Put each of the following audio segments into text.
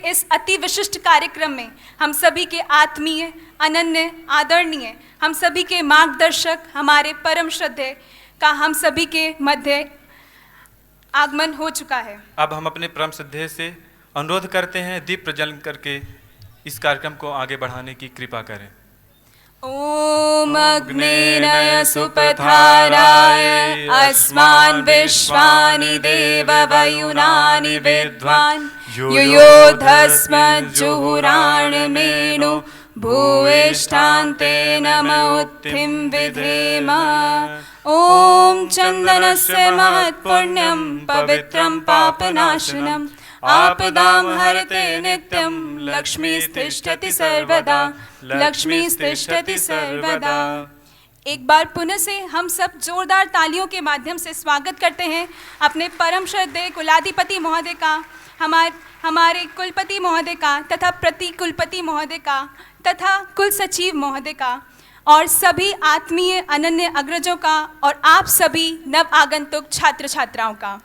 इस अति विशिष्ट कार्यक्रम में हम सभी के आत्मीय, अनन्य, आदरणीय, हम सभी के मार्गदर्शक, हमारे परम श्रद्धेय का हम सभी के मध्य आगमन हो चुका है। अब हम अपने परम श्रद्धेय से अनुरोध करते हैं दीप प्रज्वलन करके इस कार्यक्रम को आगे बढ़ाने की कृपा करें। ओम अग्नेन सुपथाराय अस्मान् विश्वानि देववयुनानि विद्वान् युयोधस्मज्जुहुराणमेनो भूयिष्ठान्ते नम उत्थिं विधेम। ओम चन्दनस्य महत्पुण्यं पवित्रं पापनाशनम् आपदां हरते नित्यं लक्ष्मीस्तिष्ठति सर्वदा, लक्ष्मीस्तिष्ठति सर्वदा। एक बार पुनः से हम सब जोरदार तालियों के माध्यम से स्वागत करते हैं अपने परम श्रद्धेय कुलाधिपति महोदय का, हमारे कुलपति महोदय का तथा प्रति कुलपति महोदय का तथा कुल सचिव महोदय का और सभी आत्मीय अनन्य अग्रजों का और आप सभी नव आगंतुक छात्र छात्राओं का।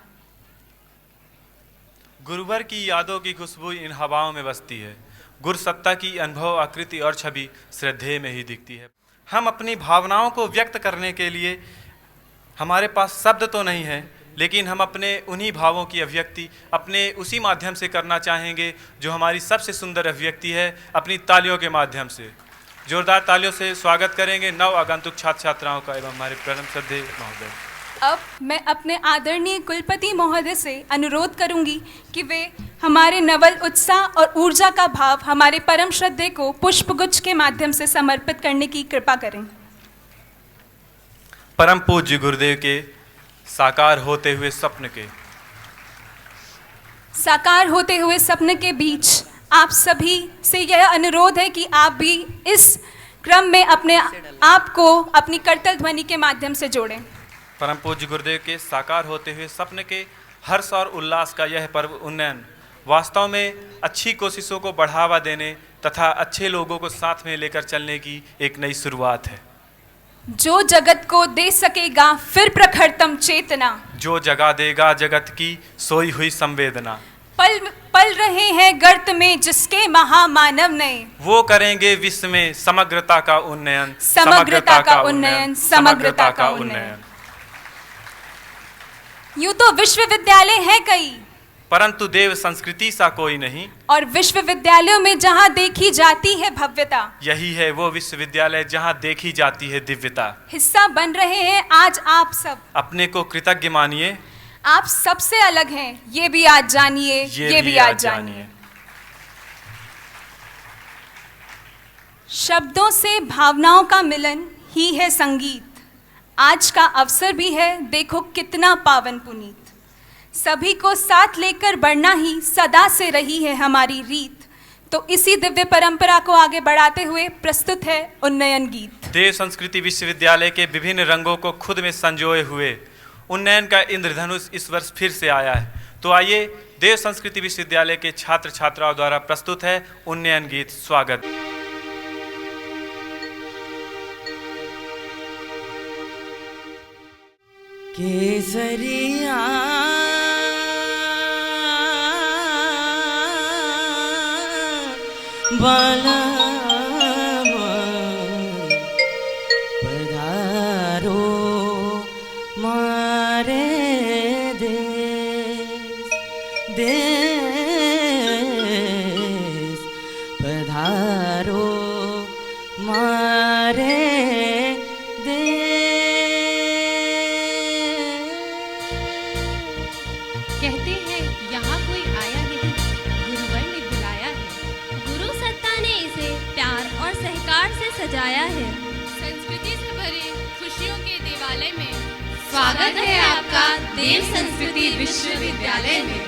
गुरुवर की यादों की खुशबू इन हवाओं में बसती है। गुरु सत्ता की अनुभव, आकृति और छवि श्रद्धेय में ही दिखती है। हम अपनी भावनाओं को व्यक्त करने के लिए हमारे पास शब्द तो नहीं है, लेकिन हम अपने उन्हीं भावों की अभिव्यक्ति अपने उसी माध्यम से करना चाहेंगे जो हमारी सबसे सुंदर अभिव्यक्ति है, अपनी तालियों के माध्यम से। जोरदार तालियों से स्वागत करेंगे नव आगंतुक छात्र छात्राओं का एवं हमारे परम श्रद्धेय महोदय। अब मैं अपने आदरणीय कुलपति महोदय से अनुरोध करूंगी कि वे हमारे नवल उत्साह और ऊर्जा का भाव हमारे परम श्रद्धेय को पुष्पगुच्छ के माध्यम से समर्पित करने की कृपा करें। परम पूज्य गुरुदेव के साकार होते हुए सपने के बीच आप सभी से यह अनुरोध है कि आप भी इस क्रम में अपने आप को अपनी करतल ध्वनि के माध्यम से जोड़ें। परम पूज्य गुरुदेव के साकार होते हुए सपने के हर्ष और उल्लास का यह पर्व उन्नयन वास्तव में अच्छी कोशिशों को बढ़ावा देने तथा अच्छे लोगों को साथ में लेकर चलने की एक नई शुरुआत है। जो जगत को दे सकेगा फिर प्रखरतम चेतना, जो जगा देगा जगत की सोई हुई संवेदना, पल रहे हैं गर्त में जिसके महामानव ने, वो करेंगे विश्व में समग्रता का उन्नयन, समग्रता का उन्नयन, समग्रता का उन्नयन। यूं तो विश्वविद्यालय है कई, परंतु देव संस्कृति सा कोई नहीं, और विश्वविद्यालयों में जहां देखी जाती है भव्यता, यही है वो विश्वविद्यालय जहां देखी जाती है दिव्यता। हिस्सा बन रहे हैं आज आप सब, अपने को कृतज्ञ मानिए। आप सबसे अलग हैं, ये भी आज जानिए, ये भी आज जानिए। शब्दों से भावनाओं का मिलन ही है संगीत। आज का अवसर भी है, देखो कितना पावन पुनीत। सभी को साथ लेकर बढ़ना ही सदा से रही है हमारी रीत। तो इसी दिव्य परंपरा को आगे बढ़ाते हुए प्रस्तुत है उन्नयन गीत। देव संस्कृति विश्वविद्यालय के विभिन्न रंगों को खुद में संजोए हुए उन्नयन का इंद्रधनुष इस वर्ष फिर से आया है। तो आइए देव संस्कृति विश्वविद्यालय के छात्र छात्राओं द्वारा प्रस्तुत है उन्नयन गीत। स्वागत। केसरिया बाला पधारो मारे देश पधारो मारे कहते हैं यहाँ कोई आया नहीं, गुरुवर ने बुलाया है। गुरु सत्ता ने इसे प्यार और सहकार से सजाया है। संस्कृति से भरे खुशियों के देवालय में स्वागत है आपका देव संस्कृति विश्वविद्यालय में।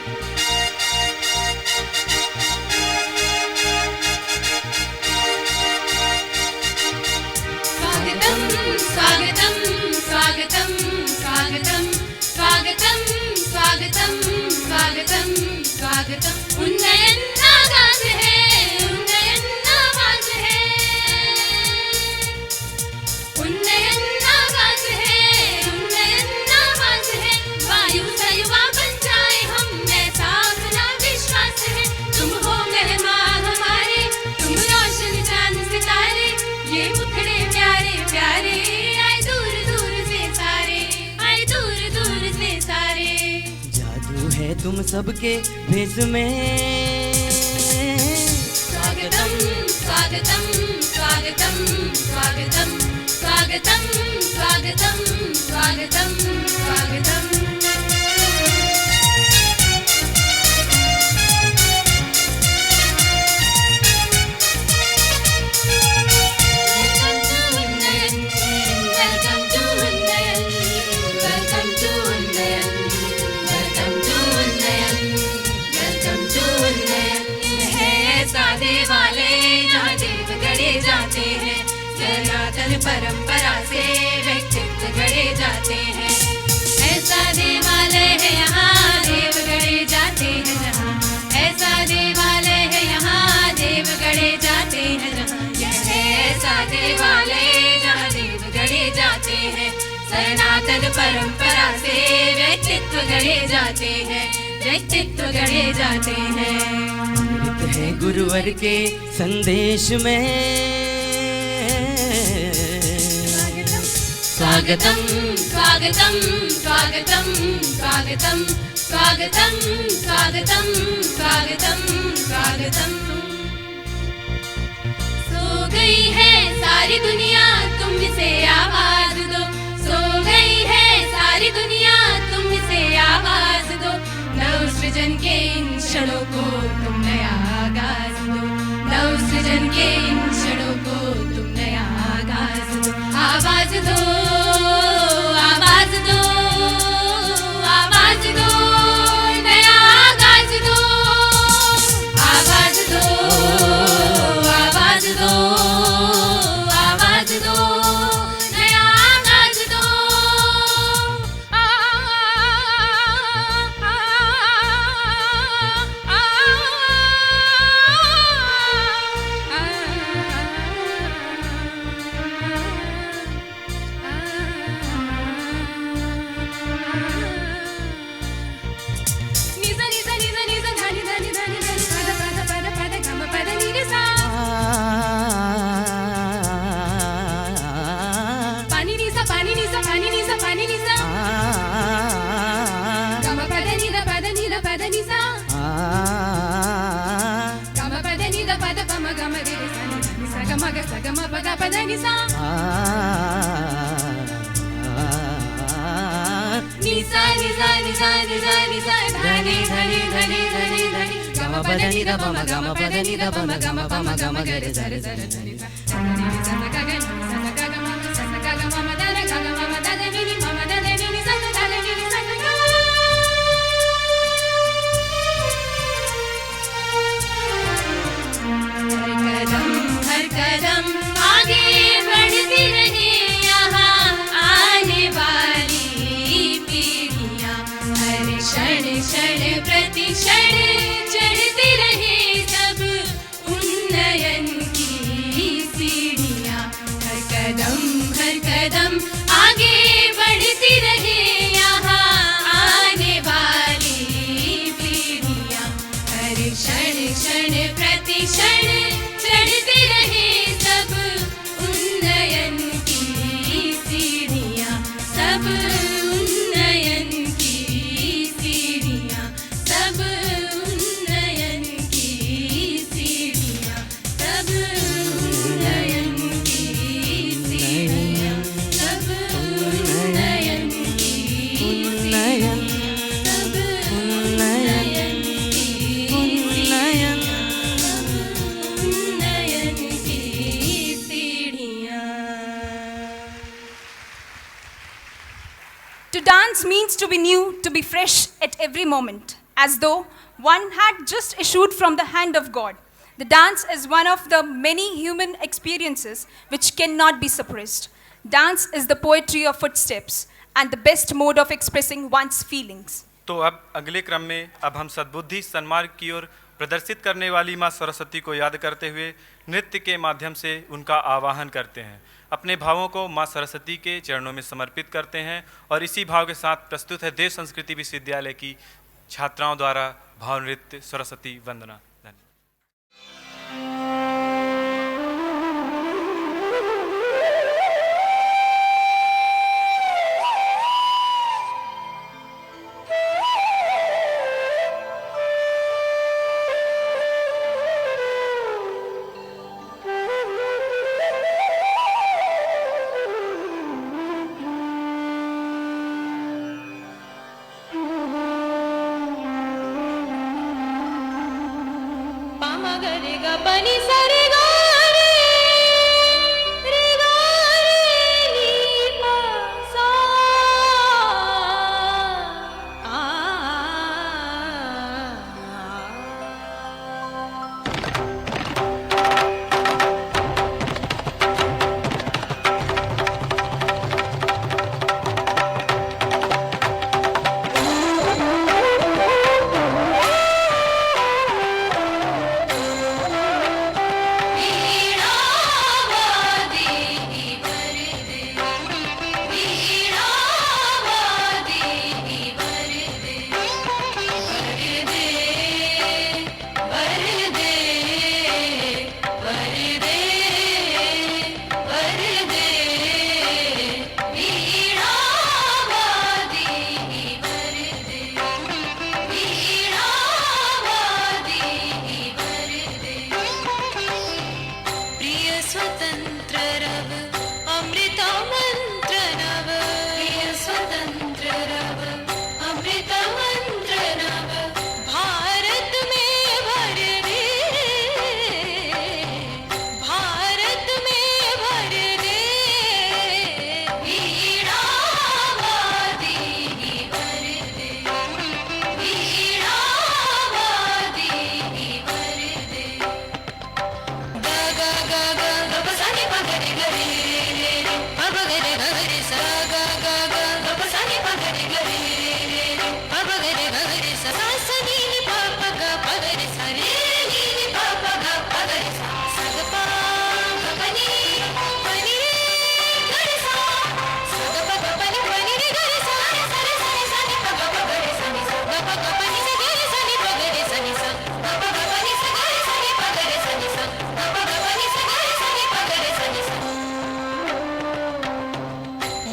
स्वागतम स्वागतम स्वागतम स्वागतम स्वागतम स्वागतम स्वागतम स्वागतम। उन्नयन आगाज है, उन्नयन आवाज है, उन्नयन आगाज है, उन्नयन आवाज है। वायु से युवा बन जाए हम, तुम सबके भेष में। स्वागतम स्वागतम स्वागतम स्वागतम स्वागतम स्वागतम स्वागतम स्वागतम। जाते हैं सनातन परंपरा से व्यक्तित्व गढ़े जाते हैं। ऐसा देवालय है यहाँ देव गढ़े जाते हैं जहाँ, ऐसा देवालय है यहाँ देव गढ़े जाते हैं जहाँ। यह है ऐसा देवालय जहाँ देव गढ़े जाते हैं सनातन परंपरा से व्यक्तित्व गढ़े जाते हैं, व्यक्तित्व गढ़े जाते हैं। है गुरुवर के संदेश में। स्वागतम स्वागतम स्वागतम स्वागतम स्वागतम स्वागतम स्वागतम स्वागतम। सो गई है सारी दुनिया तुम इसे आवाज दो, सो गई है सारी दुनिया तुम इसे आवाज दो। नव सृजन के इन क्षणों को तुम नया आगाज दो, नव सृजन के इन क्षणों को तुम नया आगाज दो। आवाज दो आवाज दो आवाज दो, नया आगाज दो। आवाज दो आवाज दो आवाज दो, नया आगाज दो। हर कदम आगे बढ़ती रहे यहाँ आने वाली पीढ़ियाँ, हर क्षण क्षण प्रति क्षण चढ़ती रहे सब उन्नयन की सीढ़ियाँ। हर कदम आगे बढ़ती रहे यहाँ आने वाली पीढ़ियाँ, हर क्षण क्षण प्रति क्षण चढ़ती रहे सब उन्नयन की सीढ़ियाँ, सब उन्नयन की सीढ़ियाँ, सब उन्नयन की सीढ़ियाँ, सब उन्नयन की सीढ़ियाँ, सब उन्नयन की सीढ़ियाँ, सब उन्नयन की सीढ़ियाँ। To dance means to be new, to be fresh at every moment, as though one had just issued from the hand of God. The dance is one of the many human experiences which cannot be suppressed. Dance is the poetry of footsteps and the best mode of expressing one's feelings. तो अब अगले क्रम में अब हम सद्बुद्धि सन्मार्ग की ओर प्रदर्शित करने वाली माँ सरस्वती को याद करते हुए नृत्य के माध्यम से उनका आवाहन करते हैं, अपने भावों को माँ सरस्वती के चरणों में समर्पित करते हैं। और इसी भाव के साथ प्रस्तुत है देव संस्कृति विश्वविद्यालय की छात्राओं द्वारा भाव नृत्य सरस्वती वंदना। गरे गा पनि सा रे गा रे गा रे नी पा सा आ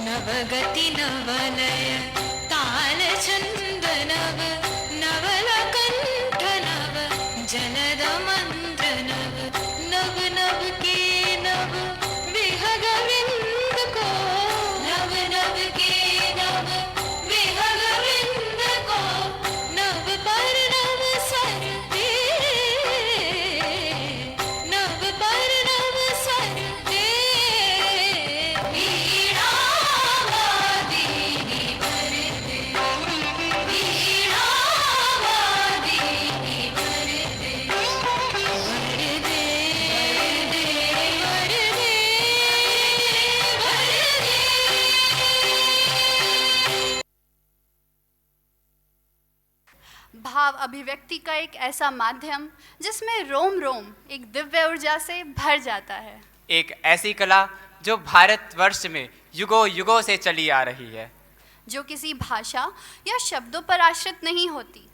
नवगति नवलय ताल छंद नव नवल कंठ नव जनद मंत्र नव नव नव के नव विहग विंद को नव नव के नव विहग विंद को नव पर नव सर दे नव पर नव सर दे भाव अभिव्यक्ति का एक ऐसा माध्यम जिसमें रोम रोम एक दिव्य ऊर्जा से भर जाता है। एक ऐसी कला जो भारतवर्ष में युगों युगों से चली आ रही है, जो किसी भाषा या शब्दों पर आश्रित नहीं होती।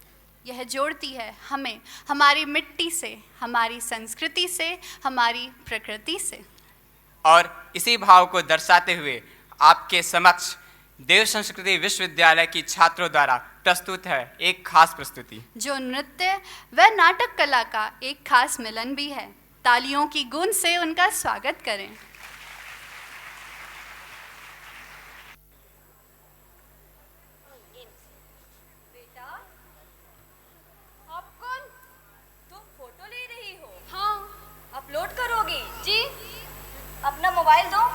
यह जोड़ती है हमें हमारी मिट्टी से, हमारी संस्कृति से, हमारी प्रकृति से। और इसी भाव को दर्शाते हुए आपके समक्ष देव संस्कृति विश्वविद्यालय की छात्रों द्वारा प्रस्तुत है एक खास प्रस्तुति, जो नृत्य व नाटक कला का एक खास मिलन भी है। तालियों की गूंज से उनका स्वागत करें। बेटा, आप कौन? तुम फोटो ले रही हो? हाँ अपलोड करोगी? जी। अपना मोबाइल दो।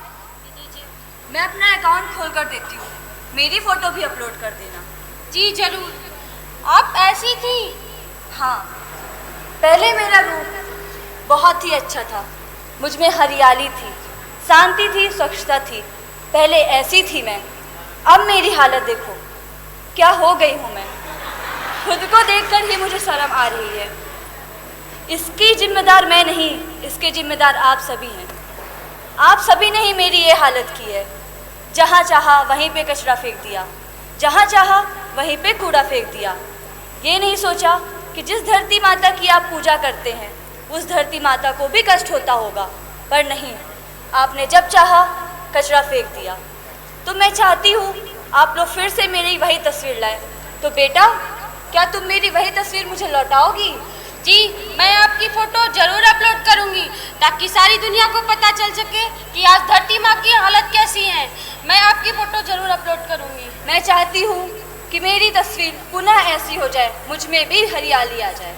मैं अपना अकाउंट खोल कर देती हूँ, मेरी फोटो भी अपलोड कर देना। जी जरूर। आप ऐसी थी? हाँ, पहले मेरा रूप बहुत ही अच्छा था, मुझ में हरियाली थी, शांति थी, स्वच्छता थी। पहले ऐसी थी मैं, अब मेरी हालत देखो, क्या हो गई हूँ मैं। खुद को देखकर ही मुझे शर्म आ रही है। इसकी जिम्मेदार मैं नहीं, इसके जिम्मेदार आप सभी हैं। आप सभी ने ही मेरी ये हालत की है। जहाँ चाहा वहीं पे कचरा फेंक दिया, जहाँ चाहा वहीं पे कूड़ा फेंक दिया। ये नहीं सोचा कि जिस धरती माता की आप पूजा करते हैं उस धरती माता को भी कष्ट होता होगा, पर नहीं, आपने जब चाहा कचरा फेंक दिया। तो मैं चाहती हूँ आप लोग फिर से मेरी वही तस्वीर लाएं। तो बेटा, क्या तुम मेरी वही तस्वीर मुझे लौटाओगी? जी, मैं आपकी फ़ोटो ज़रूर अपलोड करूंगी ताकि सारी दुनिया को पता चल सके कि आज धरती माँ की हालत कैसी है। मैं आपकी फ़ोटो ज़रूर अपलोड करूंगी। मैं चाहती हूँ कि मेरी तस्वीर पुनः ऐसी हो जाए, मुझ में भी हरियाली आ जाए।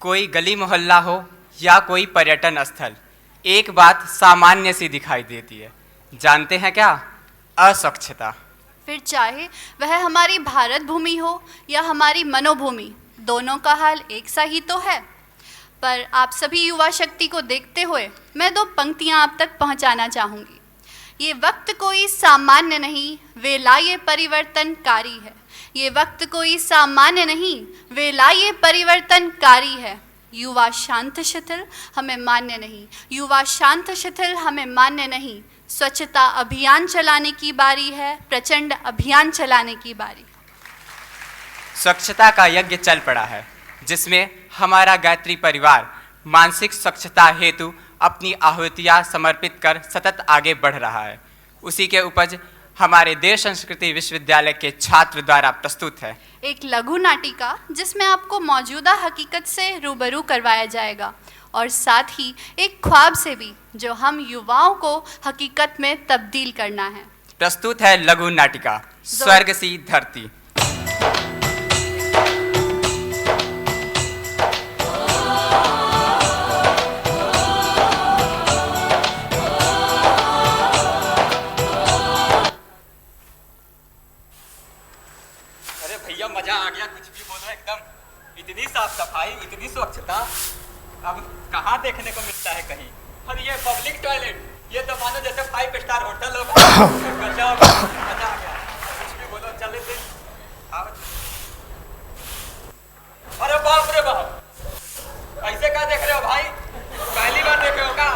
कोई गली मोहल्ला हो या कोई पर्यटन स्थल, एक बात सामान्य सी दिखाई देती है। जानते हैं क्या? अस्वच्छता। फिर चाहे वह हमारी भारत भूमि हो या हमारी मनोभूमि, दोनों का हाल एक सा ही तो है। पर आप सभी युवा शक्ति को देखते हुए मैं 2 पंक्तियां आप तक पहुंचाना चाहूँगी। ये वक्त कोई सामान्य नहीं, वेला ये परिवर्तनकारी है। ये वक्त कोई सामान्य नहीं, वेला ये परिवर्तनकारी है। युवा शांत शिथिल हमें मान्य नहीं, युवा शांत शिथिल हमें मान्य नहीं। स्वच्छता अभियान चलाने की बारी है, प्रचंड अभियान चलाने की बारी। स्वच्छता का यज्ञ चल पड़ा है, जिसमें हमारा गायत्री परिवार मानसिक स्वच्छता हेतु अपनी आहुतियाँ समर्पित कर सतत आगे बढ़ रहा है। उसी के उपज हमारे देश संस्कृति विश्वविद्यालय के छात्र द्वारा प्रस्तुत है एक लघु नाटिका, जिसमें आपको मौजूदा हकीकत से रूबरू करवाया जाएगा और साथ ही एक ख्वाब से भी, जो हम युवाओं को हकीकत में तब्दील करना है। प्रस्तुत है लघु नाटिका स्वर्ग सी धरती। मजा आ गया, कुछ भी बोलो एकदम। इतनी साफ सफाई, इतनी स्वच्छता अब कहाँ देखने को मिलता है कहीं। और ये पब्लिक टॉयलेट, ये तो मानो जैसे 5 स्टार होटल हो। मजा आ गया, कुछ भी बोलो। चले थे अरे बाप रे बाप, ऐसे क्या देख रहे हो भाई? पहली बार देखे हो क्या?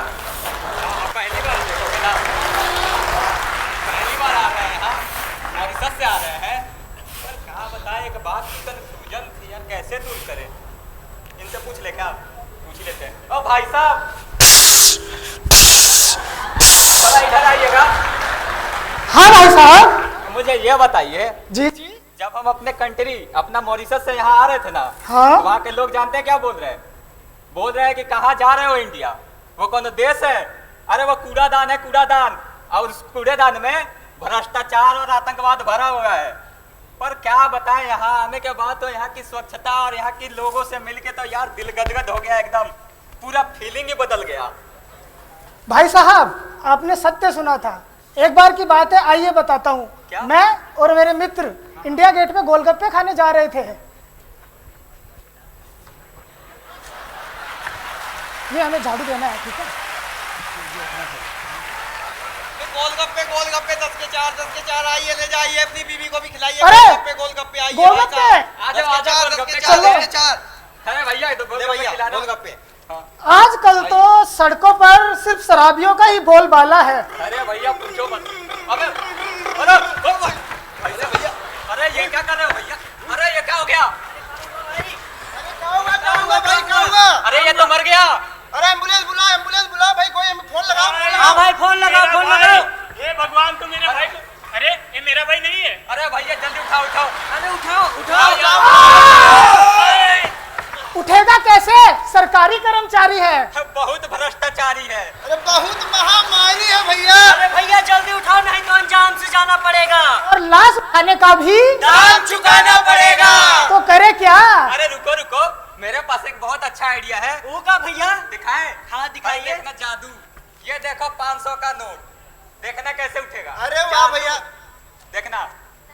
पहली बार देखोगे ना, पहली बार आ रहे हैं। हाँ, मॉरिशस से आ रहे हैं। बताए एक बात की कन्फ्यूजन थी यार, कैसे दूर करें? इनसे पूछ ले, क्या पूछ लेते हैं। ओ भाई साहब, इधर आइएगा। हाँ भाई साहब, मुझे ये बताइए जी, जब हम अपने कंट्री, अपना मॉरिशस से यहाँ आ रहे थे ना, हाँ? तो वहाँ के लोग जानते हैं क्या बोल रहे हैं? बोल रहे हैं कि कहाँ जा रहे हो इंडिया, वो कौन देश है? अरे वो कूड़ादान है, कूड़ादान। और उस कूड़ेदान में भ्रष्टाचार और आतंकवाद भरा हुआ है। पर क्या बताएं, यहाँ आने के बाद तो यहाँ की स्वच्छता और यहाँ के लोगों से मिलके तो यार दिल गदगद हो गया, एकदम पूरा फीलिंग ही बदल गया। भाई साहब, आपने सत्य सुना था। एक बार की बात है, आइए बताता हूँ। मैं और मेरे मित्र इंडिया गेट पे गोलगप्पे खाने जा रहे थे। ये हमें झाड़ू देना है, ठीक है? गोलगप्पे गोलगप्पे 10 के 4, 10 के 4, आइए ले जाइए, अपनी बीवी को भी खिलाइए। अरे गोलगप्पे आइए, गोलगप्पे आ जाओ आ जाओ, गोलगप्पे चलो। अरे भैया तो गोलगप्पे। आजकल तो सड़कों पर सिर्फ शराबियों का ही बोलबाला है। अरे भैया पूछो मत। अबे अरे भैया, अरे ये क्या कर रहे हो भैया? अरे ये क्या हो गया? अरे ये तो मर गया। अरे एम्बुलेंस बुला भाई, कोई फोन लगाओ। हाँ भाई, फोन लगाओ। ये भगवान, तो मेरा भाई। अरे ये मेरा भाई नहीं है। अरे भैया जल्दी उठाओ। अरे उठेगा कैसे? सरकारी कर्मचारी है। बहुत भ्रष्टाचारी है। अरे बहुत महामारी है भैया। अरे भैया जल्दी उठाओ, नहीं तो अंजाम से जाना पड़ेगा और लाश उठाने का भी दाम चुकाना पड़ेगा। तो करे क्या? अरे रुको, मेरे पास एक बहुत अच्छा आइडिया है। वो का भैया? दिखाएं? हाँ दिखाइए। देखना जादू। ये देखो 500 का नोट, देखना कैसे उठेगा। अरे वाह भैया, देखना।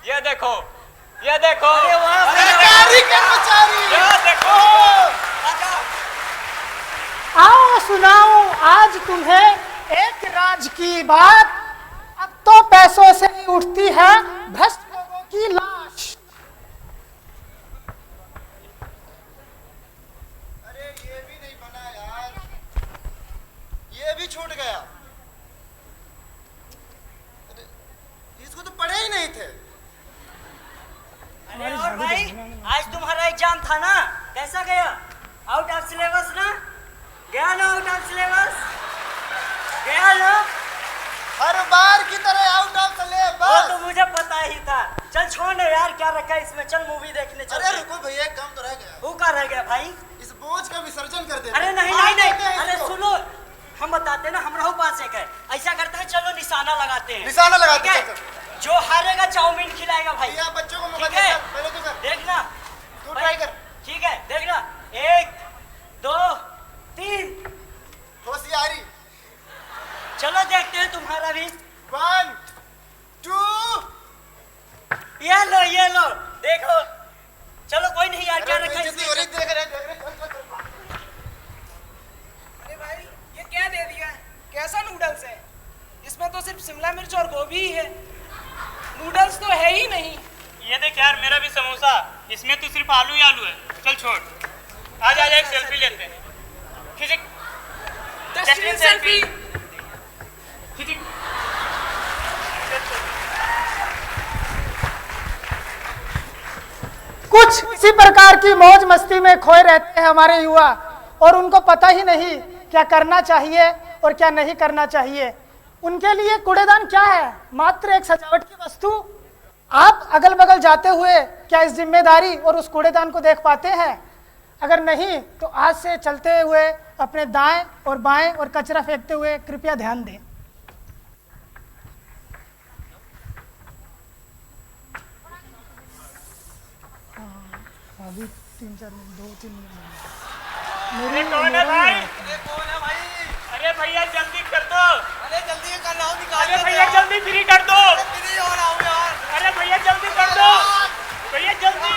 ये देखो। अरे वाह, सरकारी कर्मचारी। ये देखो। आओ सुनाऊं आज तुम्हें एक राज की बात। अब तो पैसों से ही उठती है भ्रष्ट लोगों की लाश। अरे ये भी नहीं बना यार, ये भी छूट गया। इसको तो पढ़े ही नहीं थे। अरे और भाई, आज तुम्हारा एग्जाम था ना, कैसा गया? आउट ऑफ सिलेबस ना? गया ना आउट ऑफ सिलेबस? गया ना? हर बार की तरह आउट ऑफ सिलेबस। वो तो मुझे पता ही था। चल छोड़ यार, क्या रखा है इसमें, चल मूवी देखने चल। अरे रुको भैया, काम तो रह गया। वो का रह गया भाई? इस बोझ का विसर्जन कर दे। अरे नहीं, अरे सुनो, हम बताते ना, हम रहू पास एक है। ऐसा करते हैं, चलो निशाना लगाते हैं। निशाना लगाते हैं। जो हारेगा चाउमीन खिलाएगा भाई। भैया बच्चों को मौका ठीक है? दे, पहले तो कर। देखना, तू ट्राई कर। ठीक है, देखना। 1 मेरा भी समोसा, इसमें तो सिर्फ आलू ही आलू है। चल छोड़, आज आज एक सेल्फी लेते हैं। खिंच सेल्फी। कुछ इसी प्रकार की मौज मस्ती में खोए रहते हैं हमारे युवा, और उनको पता ही नहीं क्या करना चाहिए और क्या नहीं करना चाहिए। उनके लिए कूड़ेदान क्या है? मात्र एक सजावट की वस्तु। आप अगल बगल जाते हुए क्या इस जिम्मेदारी और उस कूड़ेदान को देख पाते हैं? अगर नहीं तो आज से चलते हुए अपने दाएं और बाएं और कचरा फेंकते हुए कृपया ध्यान दें। अभी 3-4 मिनट, 2-3 मिनट। कौन है भाई? अरे भैया जल्दी कर दो। अरे जल्दी कर रहा हूँ, निकाल। अरे भैया जल्दी फ्री कर दो। फ्री हो रहा हूँ यार। अरे भैया जल्दी कर दो, भैया जल्दी।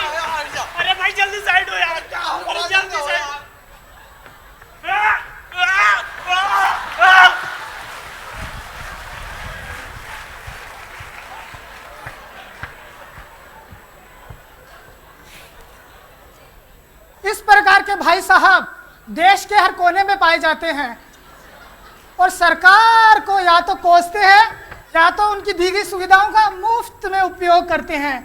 अरे भाई जल्दी साइड हो यार, अरे जल्दी साइड। इस प्रकार के भाई साहब देश के हर कोने में पाए जाते हैं और सरकार को या तो कोसते हैं या तो उनकी दी गई सुविधाओं का मुफ्त में उपयोग करते हैं,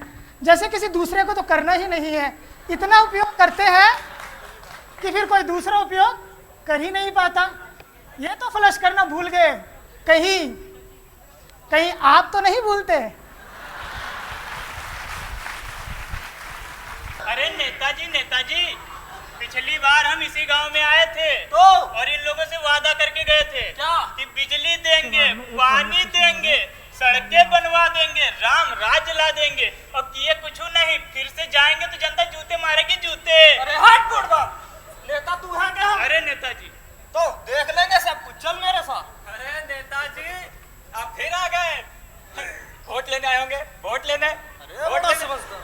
जैसे किसी दूसरे को तो करना ही नहीं है। इतना उपयोग करते हैं कि फिर कोई दूसरा उपयोग कर ही नहीं पाता। ये तो फ्लश करना भूल गए, कहीं आप तो नहीं भूलते? अरे नेताजी, पिछली बार हम इसी गांव में आए थे तो और इन लोगों से वादा करके गए थे क्या? कि बिजली देंगे, पानी देंगे, सड़कें बनवा देंगे, राम राज्य ला देंगे। अब किए कुछ नहीं, फिर से जाएंगे तो जनता जूते मारेगी, जूते। अरे हट बुढ़वा, नेता तू है क्या? अरे नेताजी तो देख लेंगे सब कुछ, चल मेरे साथ। अरे नेताजी आप फिर आ गए, वोट लेने आए होंगे, वोट लेने। वोट समझते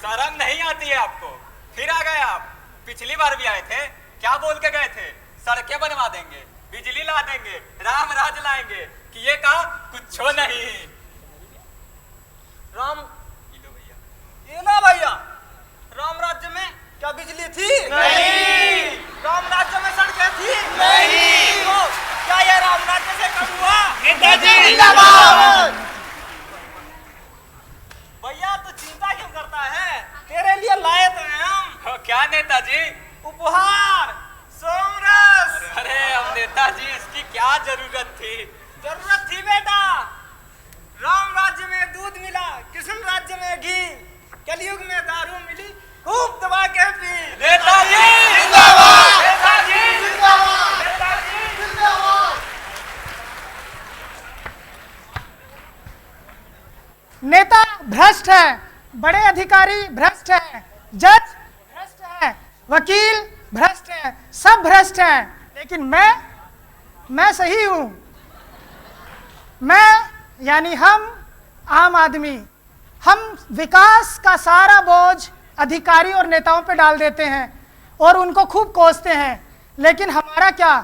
शर्म नहीं आती है आपको? फिर आ गए आप। पिछली बार भी आए थे, क्या बोल के गए थे? सड़कें बनवा देंगे, बिजली ला देंगे, राम राज लाएंगे। कि ये कहा कुछ नहीं। राम ये ना भैया, राम राज्य में क्या बिजली थी? नहीं। राम राज्य में सड़कें थी? नहीं। तो क्या ये राम राज्य से कम हुआ? भैया तू चिंता क्यों करता है? तेरे लिए लाए तो हैं हम। क्या नेताजी? उपहार, सोमरस। अरे अब नेताजी इसकी क्या जरूरत थी? जरूरत थी बेटा। राम राज्य में दूध मिला, कृष्ण राज्य में घी, कलयुग में दारू मिली, खूब दबा के पी। नेताजी जिंदाबाद, नेताजी जिंदाबाद, नेताजी जिंदाबाद। नेता भ्रष्ट है, बड़े अधिकारी भ्रष्ट है, जज भ्रष्ट है, वकील भ्रष्ट है, सब भ्रष्ट है। लेकिन मैं सही हूं। मैं यानी हम आम आदमी, हम विकास का सारा बोझ अधिकारी और नेताओं पे डाल देते हैं और उनको खूब कोसते हैं। लेकिन हमारा क्या?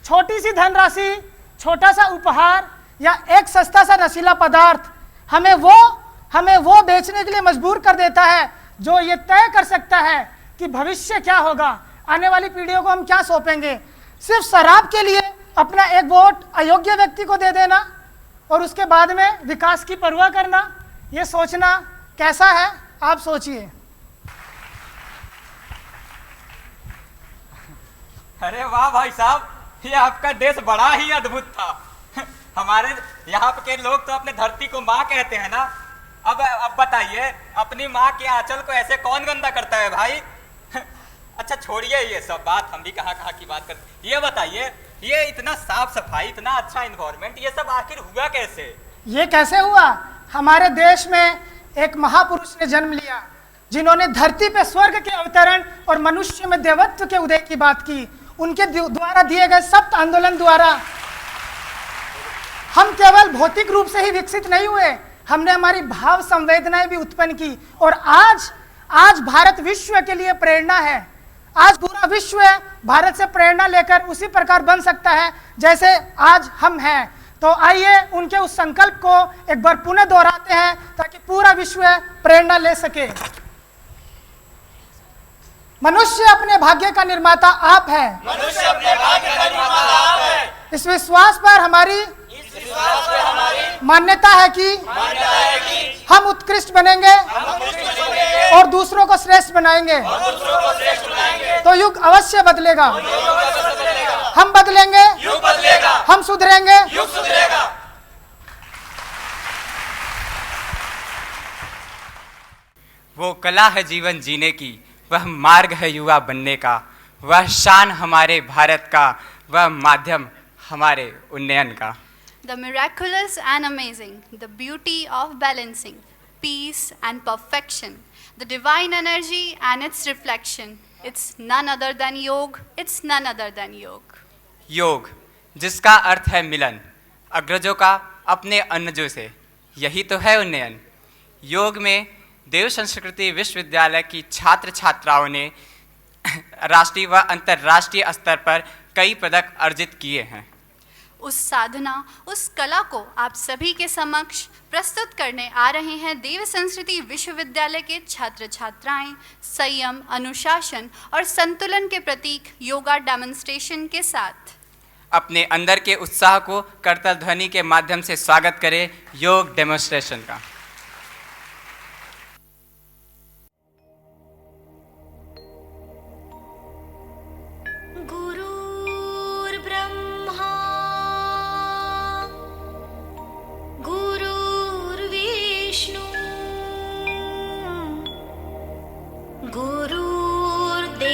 छोटी सी धनराशि, छोटा सा उपहार या एक सस्ता सा नशीला पदार्थ हमें वो बेचने के लिए मजबूर कर देता है जो ये तय कर सकता है कि भविष्य क्या होगा, आने वाली पीढ़ियों को हम क्या सौंपेंगे। सिर्फ शराब के लिए अपना एक वोट अयोग्य व्यक्ति को दे देना और उसके बाद में विकास की परवाह करना, ये सोचना कैसा है? आप सोचिए। अरे वाह भाई साहब, ये आपका देश बड़ा ही अद्भुत था। हमारे यहाँ के लोग तो अपने धरती को माँ कहते हैं ना। अब बताइए, अपनी माँ के आंचल को ऐसे कौन गंदा करता है भाई? अच्छा छोड़िए ये सब बात, हम भी कहाँ की बात करते। ये बताइए, ये इतना साफ सफाई, इतना अच्छा इन्वायरमेंट, ये सब आखिर हुआ कैसे? ये कैसे हुआ? हमारे देश में एक महापुरुष ने जन्म लिया जिन्होंने धरती पे स्वर्ग के अवतरण और मनुष्य में देवत्व के उदय की बात की। उनके द्वारा दिए गए सप्त आंदोलन द्वारा हम केवल भौतिक रूप से ही विकसित नहीं हुए, हमने हमारी भाव संवेदनाएं भी उत्पन्न की और आज भारत विश्व के लिए प्रेरणा है। आज पूरा विश्व भारत से प्रेरणा लेकर उसी प्रकार बन सकता है जैसे आज हम हैं। तो आइए उनके उस संकल्प को एक बार पुनः दोहराते हैं ताकि पूरा विश्व प्रेरणा ले सके। मनुष्य अपने भाग्य का निर्माता आप है। मनुष्य अपने भाग्य का निर्माता आप है। इस विश्वास पर हमारी मान्यता है कि हम उत्कृष्ट बनेंगे और दूसरों को श्रेष्ठ बनाएंगे। तो युग अवश्य बदलेगा। हम बदलेंगे, युग बदलेगा। हम सुधरेंगे, युग सुधरेगा। वो कला है जीवन जीने की, वह मार्ग है युवा बनने का, वह शान हमारे भारत का, वह माध्यम हमारे उन्नयन का। The miraculous and amazing, the beauty of balancing, peace and perfection, the divine energy and its reflection. It's none other than yoga, it's none other than yoga. योग, जिसका अर्थ है मिलन, अग्रजों का अपने अन्यजों से, यही तो है उन्नयन। योग में देव संस्कृति विश्वविद्यालय की छात्र छात्राओं ने राष्ट्रीय व अंतर्राष्ट्रीय स्तर पर कई पदक अर्जित किए हैं। उस साधना, उस कला को आप सभी के समक्ष प्रस्तुत करने आ रहे हैं देव संस्कृति विश्वविद्यालय के छात्र छात्राएं संयम, अनुशासन और संतुलन के प्रतीक योगा डेमोन्स्ट्रेशन के साथ। अपने अंदर के उत्साह को करतल ध्वनि के माध्यम से स्वागत करें योग डेमोन्स्ट्रेशन का। गुरुर्देवो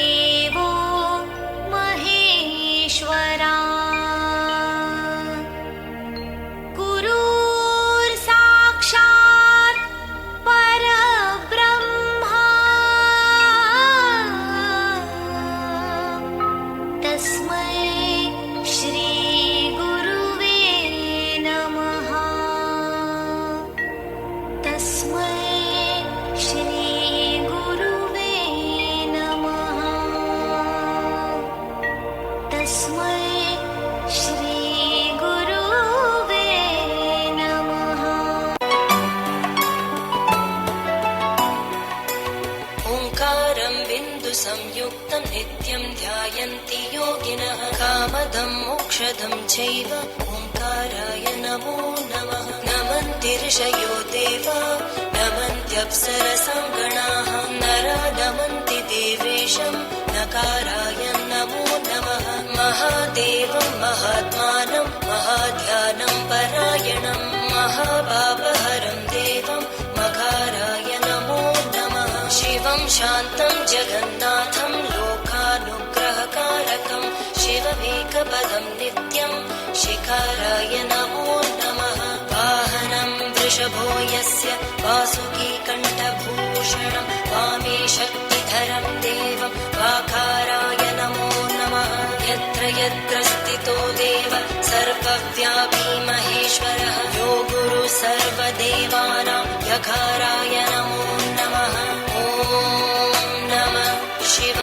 महेश्वरा, गुरुर्साक्षात् परब्रह्मा, तस्मै श्री गुरुवे नमः। तस्मै श्री संयुक्तं नित्यं ध्यायन्ति योगिनः, कामदं मोक्षदं चैव ओंकाराय नमो नमः। नमन्ति ऋषयो देवा, नमन्त्यप्सरसां गणाः, नरा नमन्ति देवेशं, नकाराय नमो नमः। महादेवं महात्मानं महाध्यानं परायणं, महापापहरं देवं मकाराय नमो नमः। शिवं शान्तं जगन्नाथं लोकानुग्रहकारकं, शिवमेकपदं नित्यं शिखाराय नमो नमः। वाहनं वृषभो यस्य वासुकी कण्ठभूषणं, वामे शक्तिधरं देवं वाकाराय नमो नमः। यत्र यत्र स्थितो देव सर्वव्यापी महेश्वरः, यो गुरु सर्वदेवानां यकाराय नमो नमः। ॐ नमः शिवाय।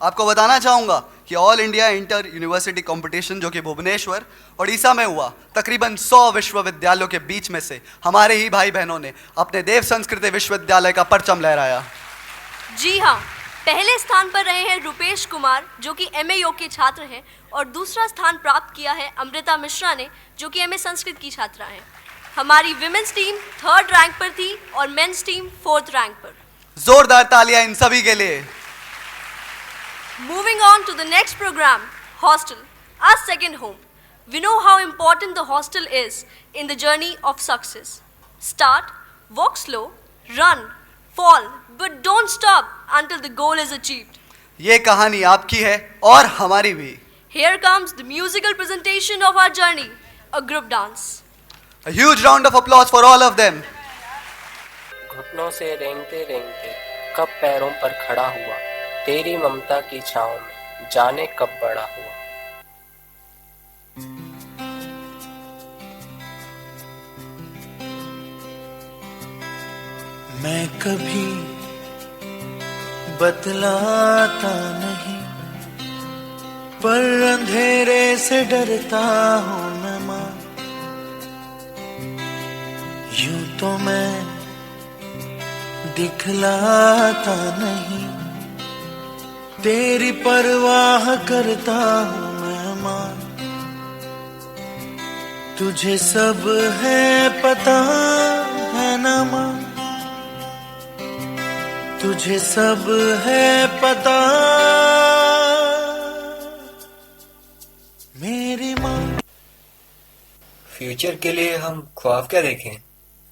आपको बताना चाहूँगा कि all India inter university competition जो कि भुवनेश्वर ओडिशा में हुआ, तकरीबन 100 विश्वविद्यालयों के बीच में से हमारे ही भाई बहनों ने अपने देव संस्कृति विश्वविद्यालय का परचम लहराया। जी हाँ, पहले स्थान पर रहे हैं रुपेश कुमार जो कि MA योग के छात्र हैं, और दूसरा स्थान प्राप्त किया है अमृता मिश्रा ने जो कि MA संस्कृत की छात्रा हैं। हमारी विमेंस टीम 3rd रैंक पर थी और मेंस टीम 4th रैंक पर। जोरदार तालियां इन सभी के लिए। Moving on to the next program, Hostel, our second home. We know how important the hostel is in the journey of success. Start, walk slow, run, fall, but don't stop until the goal is achieved. ये कहानी आपकी है और हमारी भी। Here comes the musical presentation of our journey, a group dance. A huge round of applause for all of them. घुटनों से रेंगते रेंगते कब पैरों पर खड़ा हुआ, तेरी ममता की छांव में जाने कब बड़ा हुआ। मैं कभी बतलाता नहीं, पर अंधेरे से डरता हूँ मैं माँ। यूं तो मैं दिखलाता नहीं, तेरी परवाह करता हूँ मैं माँ। तुझे सब है पता है ना माँ, तुझे सब है पता मेरी माँ। फ्यूचर के लिए हम ख्वाब क्या देखें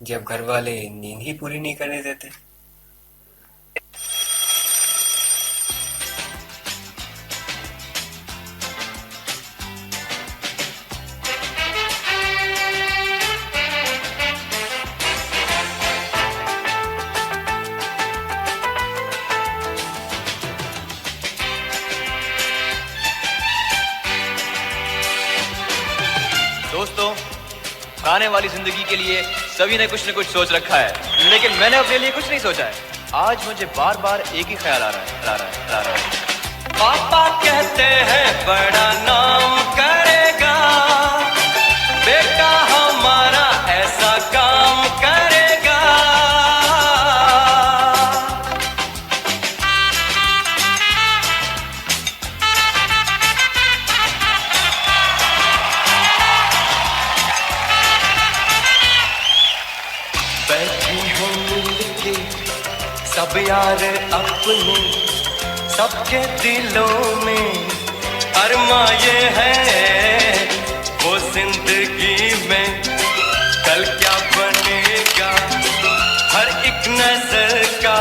जब घर वाले नींद ही पूरी नहीं करने देते। दोस्तों, आने वाली जिंदगी के लिए सभी ने कुछ न कुछ सोच रखा है, लेकिन मैंने अपने लिए कुछ नहीं सोचा है। आज मुझे बार बार एक ही ख्याल आ रहा है। पापा कहते हैं बड़ा नाम करेगा, बेटा हमारा ऐसा काम करेगा। सब यार अपने सबके दिलों में अरमा ये है, वो जिंदगी में कल क्या बनेगा, हर एक नजर का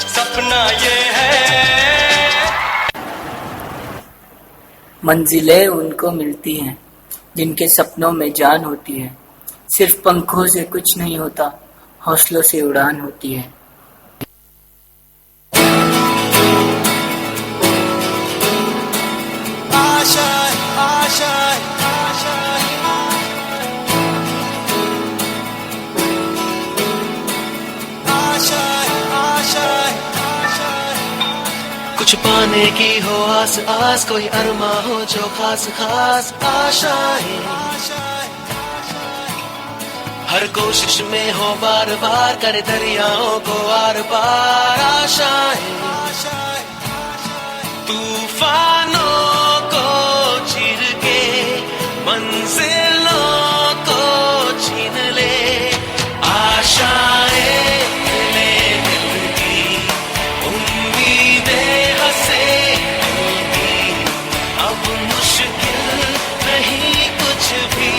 सपना ये है। मंजिलें उनको मिलती हैं जिनके सपनों में जान होती है। सिर्फ पंखों से कुछ नहीं होता, हौसलों से उड़ान होती है। कुछ पाने की हो आस आस, कोई अरमा हो जो खास खास आशाएं, हर कोशिश में हो बार बार करे दरियाओं को आर पार आशाएं, तूफानों को चीर के मंजिलों को छीन ले आशाएं, ले दिल की उम्मीदें हंसेंगी, अब मुश्किल नहीं कुछ भी,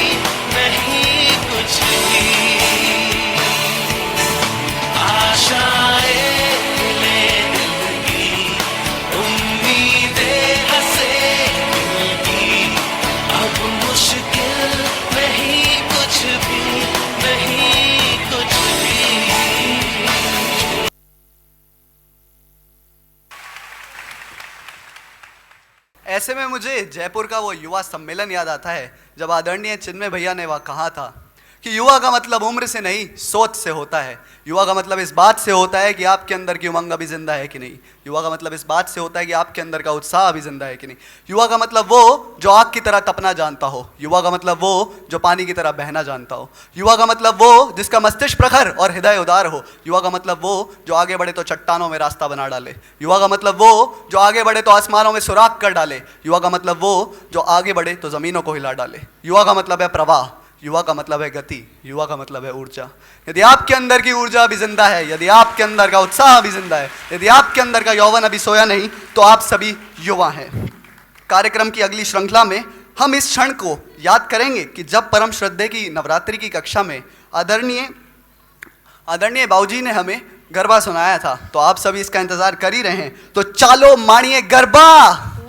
नहीं कुछ भी, आशाएं ले दिल की उम्मीदें हंसेंगी, अब मुश्किल नहीं कुछ भी, नहीं कुछ भी। ऐसे में मुझे जयपुर का वो युवा सम्मेलन याद आता है जब आदरणीय चिन्मय भैया ने वह कहा था कि युवा का मतलब उम्र से नहीं सोच से होता है। युवा का मतलब इस बात से होता है कि आपके अंदर की उमंग अभी जिंदा है कि नहीं। युवा का मतलब इस बात से होता है कि आपके अंदर का उत्साह अभी जिंदा है कि नहीं। युवा का मतलब वो जो आग की तरह तपना जानता हो। युवा का मतलब वो जो पानी की तरह बहना जानता हो। युवा का मतलब वो जिसका मस्तिष्क प्रखर और हृदय उदार हो। युवा का मतलब वो जो आगे बढ़े तो चट्टानों में रास्ता बना डाले। युवा का मतलब वो जो आगे बढ़े तो आसमानों में सुराख कर डाले। युवा का मतलब वो जो आगे बढ़े तो जमीनों को हिला डाले। युवा का मतलब है प्रवाह, युवा का मतलब है गति, युवा का मतलब है ऊर्जा। यदि आपके अंदर की ऊर्जा अभी जिंदा है, यदि आपके अंदर का उत्साह अभी जिंदा है, यदि आपके अंदर का यौवन अभी सोया नहीं, तो आप सभी युवा हैं। कार्यक्रम की अगली श्रृंखला में हम इस क्षण को याद करेंगे कि जब परम श्रद्धे की नवरात्रि की कक्षा में आदरणीय बाबूजी ने हमें गरबा सुनाया था। तो आप सभी इसका इंतजार कर ही रहे हैं, तो चालो मानिए garba.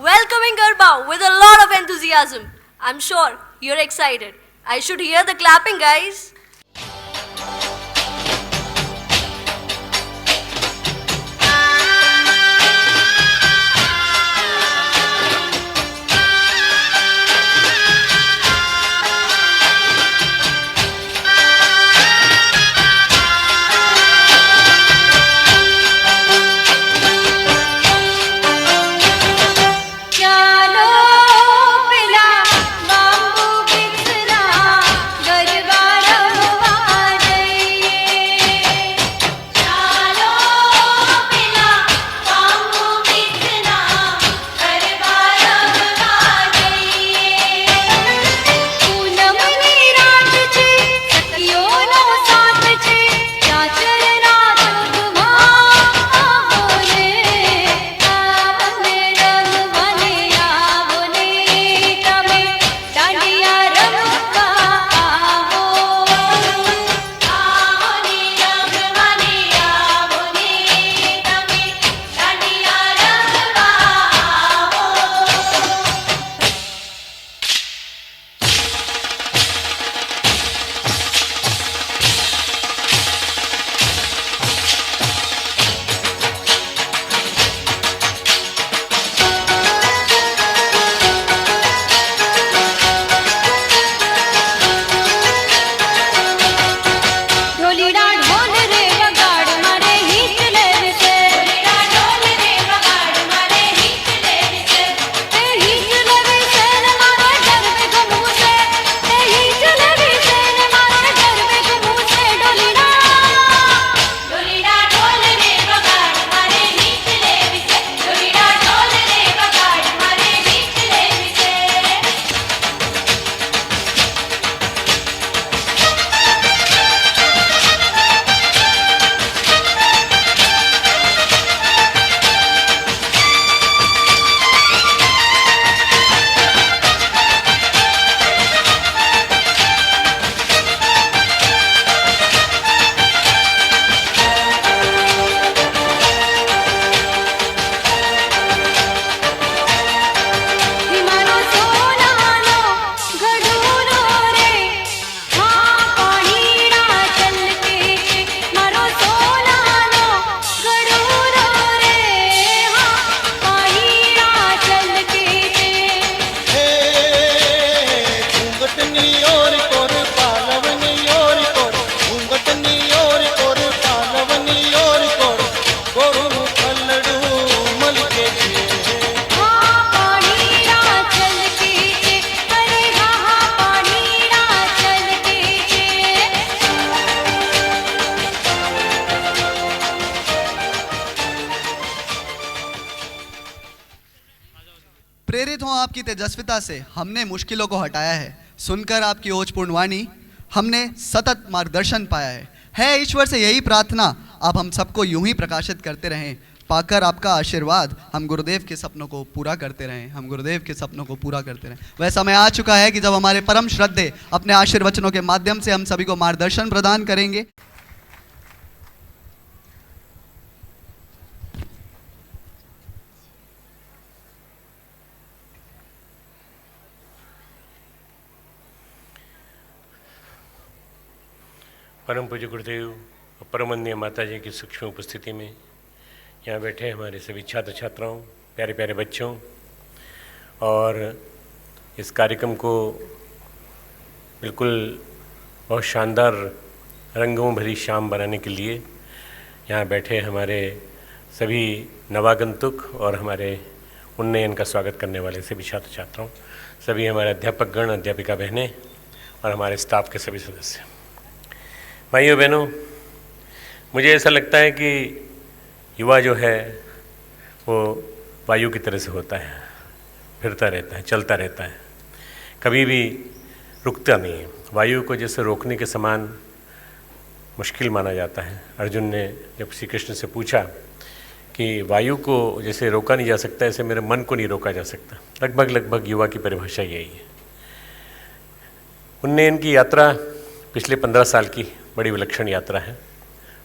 Welcoming Garba with a lot of enthusiasm. I'm sure you're excited. I should hear the clapping, guys. Garba आपकी तेजस्विता से हमने मुश्किलों को हटाया है। सुनकर आपकी ओजपूर्ण वाणी हमने सतत मार्गदर्शन पाया है ईश्वर से यही प्रार्थना, आप हम सबको यूं ही प्रकाशित करते रहें। पाकर आपका आशीर्वाद हम गुरुदेव के सपनों को पूरा करते रहें, हम गुरुदेव के सपनों को पूरा करते रहें। वह समय आ चुका है कि जब हमारे परम श्रद्धे अपने आशीर्वचनों के माध्यम से हम सभी को मार्गदर्शन प्रदान करेंगे। परम पूज्य गुरुदेव और परमन्य माता जी की सूक्ष्म उपस्थिति में यहाँ बैठे हमारे सभी छात्र छात्राओं, प्यारे प्यारे बच्चों, और इस कार्यक्रम को बिल्कुल बहुत शानदार रंगों भरी शाम बनाने के लिए यहाँ बैठे हमारे सभी नवागंतुक और हमारे उन्नयन का स्वागत करने वाले सभी छात्र छात्राओं, सभी हमारे अध्यापक गण, अध्यापिका बहनें और हमारे स्टाफ के सभी सदस्य। भाइयों बहनों, मुझे ऐसा लगता है कि युवा जो है वो वायु की तरह से होता है, फिरता रहता है, चलता रहता है, कभी भी रुकता नहीं है। वायु को जैसे रोकने के समान मुश्किल माना जाता है। अर्जुन ने जब श्री कृष्ण से पूछा कि वायु को जैसे रोका नहीं जा सकता, ऐसे मेरे मन को नहीं रोका जा सकता, लगभग युवा की परिभाषा यही है। उन्नयन की यात्रा पिछले 15 साल की बड़ी विलक्षण यात्रा है।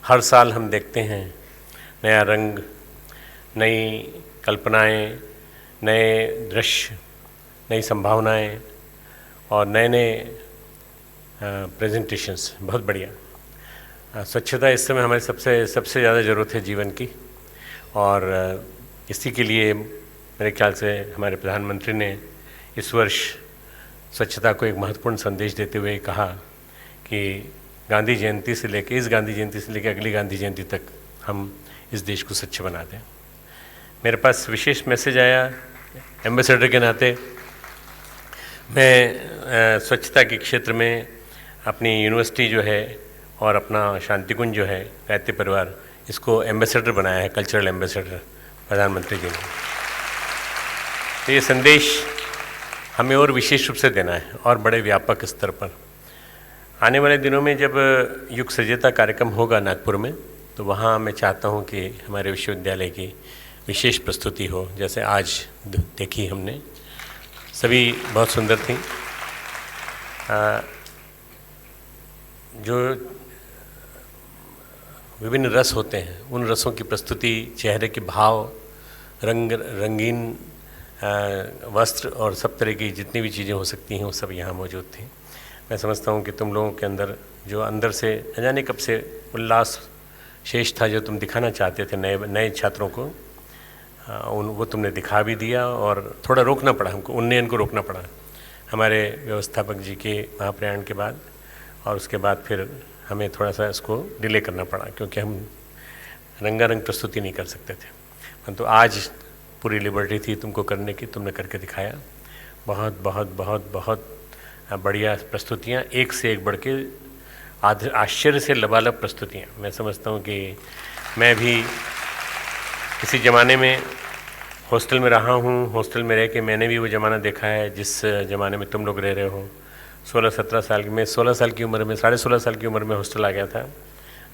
हर साल हम देखते हैं नया रंग, नई कल्पनाएं, नए दृश्य, नई संभावनाएं और नए प्रेजेंटेशंस। बहुत बढ़िया। स्वच्छता इस समय हमारे सबसे ज़्यादा ज़रूरत है जीवन की, और इसी के लिए मेरे ख्याल से हमारे प्रधानमंत्री ने इस वर्ष स्वच्छता को एक महत्वपूर्ण संदेश देते हुए कहा कि गांधी जयंती से लेकर इस गांधी जयंती से लेकर अगली गांधी जयंती तक हम इस देश को स्वच्छ बना दें। मेरे पास विशेष मैसेज आया एम्बेसडर के नाते। मैं स्वच्छता के क्षेत्र में अपनी यूनिवर्सिटी जो है और अपना शांतिकुंज जो है गायत्री परिवार, इसको एम्बेसडर बनाया है, कल्चरल एम्बेसडर प्रधानमंत्री जी ने। तो ये संदेश हमें और विशेष रूप से देना है और बड़े व्यापक स्तर पर। आने वाले दिनों में जब युग सजेता कार्यक्रम होगा नागपुर में, तो वहाँ मैं चाहता हूँ कि हमारे विश्वविद्यालय की विशेष प्रस्तुति हो, जैसे आज देखी हमने, सभी बहुत सुंदर थी। जो विभिन्न रस होते हैं, उन रसों की प्रस्तुति, चेहरे के भाव, रंगीन वस्त्र और सब तरह की जितनी भी चीज़ें हो सकती हैं वो सब यहाँ मौजूद थी। मैं समझता हूँ कि तुम लोगों के अंदर जो अंदर से न जाने कब से उल्लास शेष था, जो तुम दिखाना चाहते थे नए छात्रों को, वो तुमने दिखा भी दिया। और थोड़ा रोकना पड़ा हमको, उन्नयन को रोकना पड़ा हमारे व्यवस्थापक जी के महाप्रयाण के बाद, और उसके बाद फिर हमें थोड़ा सा इसको डिले करना पड़ा, क्योंकि हम रंगारंग प्रस्तुति नहीं कर सकते थे। परंतु आज पूरी लिबर्टी थी तुमको करने की, तुमने करके दिखाया। बहुत बहुत बहुत बहुत बढ़िया प्रस्तुतियाँ, एक से एक बढ़ के आश्चर्य से लबालब प्रस्तुतियाँ। मैं समझता हूँ कि मैं भी किसी ज़माने में हॉस्टल में रहा हूँ, हॉस्टल में रह के मैंने भी वो ज़माना देखा है जिस ज़माने में तुम लोग रह रहे हो। 16-17 साल की, मैं 16 साल की उम्र में, 16.5 साल की उम्र में हॉस्टल आ गया था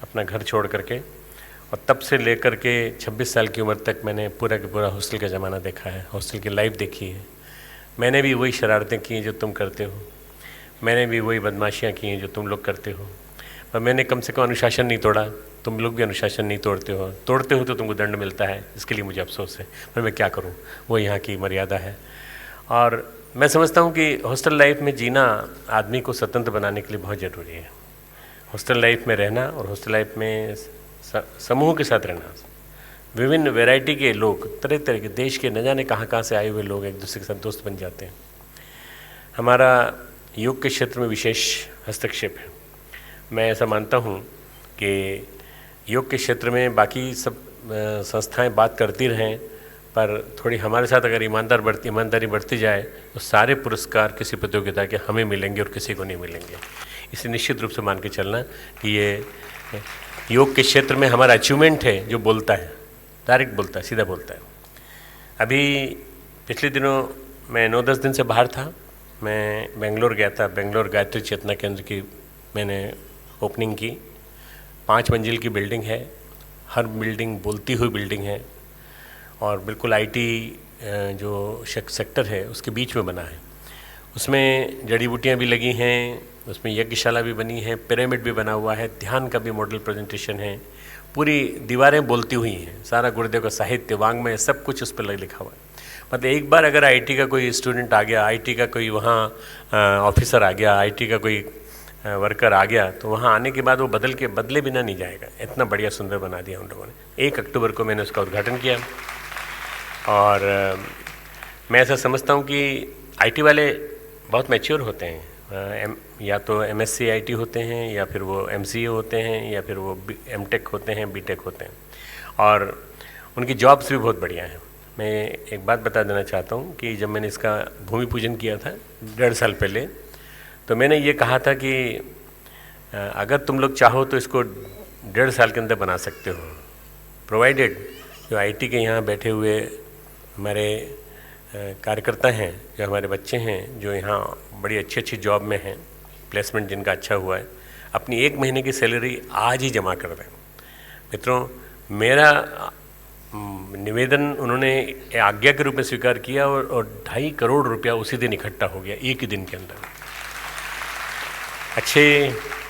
अपना घर छोड़ करके, और तब से लेकर के 26 साल की उम्र तक मैंने पूरा का पूरा हॉस्टल का ज़माना देखा है, हॉस्टल की लाइफ देखी है। मैंने भी वही शरारतें की हैं जो तुम करते हो, मैंने भी वही बदमाशियाँ की हैं जो तुम लोग करते हो, पर मैंने कम से कम अनुशासन नहीं तोड़ा। तुम लोग भी अनुशासन नहीं तोड़ते हो तो तुमको दंड मिलता है, इसके लिए मुझे अफसोस है, पर मैं क्या करूं, वो यहाँ की मर्यादा है। और मैं समझता हूँ कि हॉस्टल लाइफ में जीना आदमी को स्वतंत्र बनाने के लिए बहुत ज़रूरी है। हॉस्टल लाइफ में रहना और हॉस्टल लाइफ में समूह के साथ रहना, विभिन्न वैरायटी के लोग, तरह तरह के देश के न जाने कहाँ से आए हुए लोग एक दूसरे के साथ दोस्त बन जाते हैं। हमारा योग के क्षेत्र में विशेष हस्तक्षेप है। मैं ऐसा मानता हूँ कि योग के क्षेत्र में बाकी सब संस्थाएं बात करती रहें, पर थोड़ी हमारे साथ अगर ईमानदारी बढ़ती जाए तो सारे पुरस्कार किसी प्रतियोगिता के हमें मिलेंगे और किसी को नहीं मिलेंगे। इसे निश्चित रूप से मान के चलना कि ये योग के क्षेत्र में हमारा अचीवमेंट है जो बोलता है, डायरेक्ट बोलता है, सीधा बोलता है। अभी पिछले दिनों मैं 9-10 दिन से बाहर था। मैं बेंगलोर गया था। बेंगलोर गायत्री चेतना केंद्र की मैंने ओपनिंग की। 5 मंजिल की बिल्डिंग है। हर बिल्डिंग बोलती हुई बिल्डिंग है और बिल्कुल आईटी जो सेक्टर है उसके बीच में बना है। उसमें जड़ी बूटियाँ भी लगी हैं, उसमें यज्ञशाला भी बनी है, पिरामिड भी बना हुआ है, ध्यान का भी मॉडल प्रेजेंटेशन है, पूरी दीवारें बोलती हुई हैं, सारा गुरुदेव का साहित्य वांग्मय सब कुछ उस पर लिखा हुआ है। मतलब एक बार अगर आईटी का कोई स्टूडेंट आ गया, आईटी का कोई वहाँ ऑफिसर आ गया, आईटी का कोई वर्कर आ गया, तो वहाँ आने के बाद वो बदले बिना नहीं जाएगा। इतना बढ़िया सुंदर बना दिया उन लोगों ने। 1 अक्टूबर को मैंने उसका उद्घाटन किया और मैं ऐसा समझता हूँ कि आईटी वाले बहुत मैच्योर होते हैं। या तो एमएससी आईटी होते हैं, या फिर वो एमसीए होते हैं, या फिर वो एमटेक होते हैं, बीटेक होते हैं, और उनकी जॉब्स भी बहुत बढ़िया हैं। मैं एक बात बता देना चाहता हूँ कि जब मैंने इसका भूमि पूजन किया था 1.5 साल पहले, तो मैंने ये कहा था कि अगर तुम लोग चाहो तो इसको 1.5 साल के अंदर बना सकते हो, प्रोवाइडेड जो आईटी के यहाँ बैठे हुए हमारे कार्यकर्ता हैं, जो हमारे बच्चे हैं, जो यहाँ बड़ी अच्छी जॉब में हैं, प्लेसमेंट जिनका अच्छा हुआ है, अपनी 1 महीने की सैलरी आज ही जमा कर दें। मित्रों, मेरा निवेदन उन्होंने आज्ञा के रूप में स्वीकार किया और 2.5 करोड़ रुपया उसी दिन इकट्ठा हो गया, एक ही दिन के अंदर। अच्छे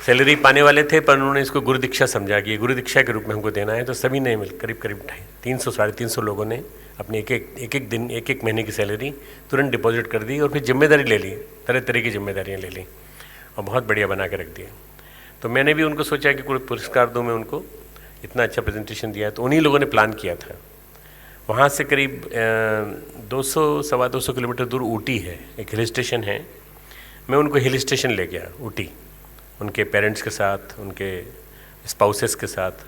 सैलरी पाने वाले थे, पर उन्होंने इसको गुरु दीक्षा समझा कि गुरु दीक्षा के रूप में हमको देना है, तो सभी ने मिल करीब 300-350 लोगों ने अपने एक दिन 1 महीने की सैलरी तुरंत डिपॉजिट कर दी और फिर जिम्मेदारी ले ली, तरह तरह की जिम्मेदारियाँ ले ली और बहुत बढ़िया बना के रख दिया। तो मैंने भी उनको सोचा कि कोई पुरस्कार दूँ मैं उनको, इतना अच्छा प्रेजेंटेशन दिया है। तो उन्हीं लोगों ने प्लान किया था। वहाँ से करीब 200-225 किलोमीटर दूर ऊटी है, एक हिल स्टेशन है। मैं उनको हिल स्टेशन ले गया ऊटी, उनके पेरेंट्स के साथ, उनके स्पाउसेस के साथ,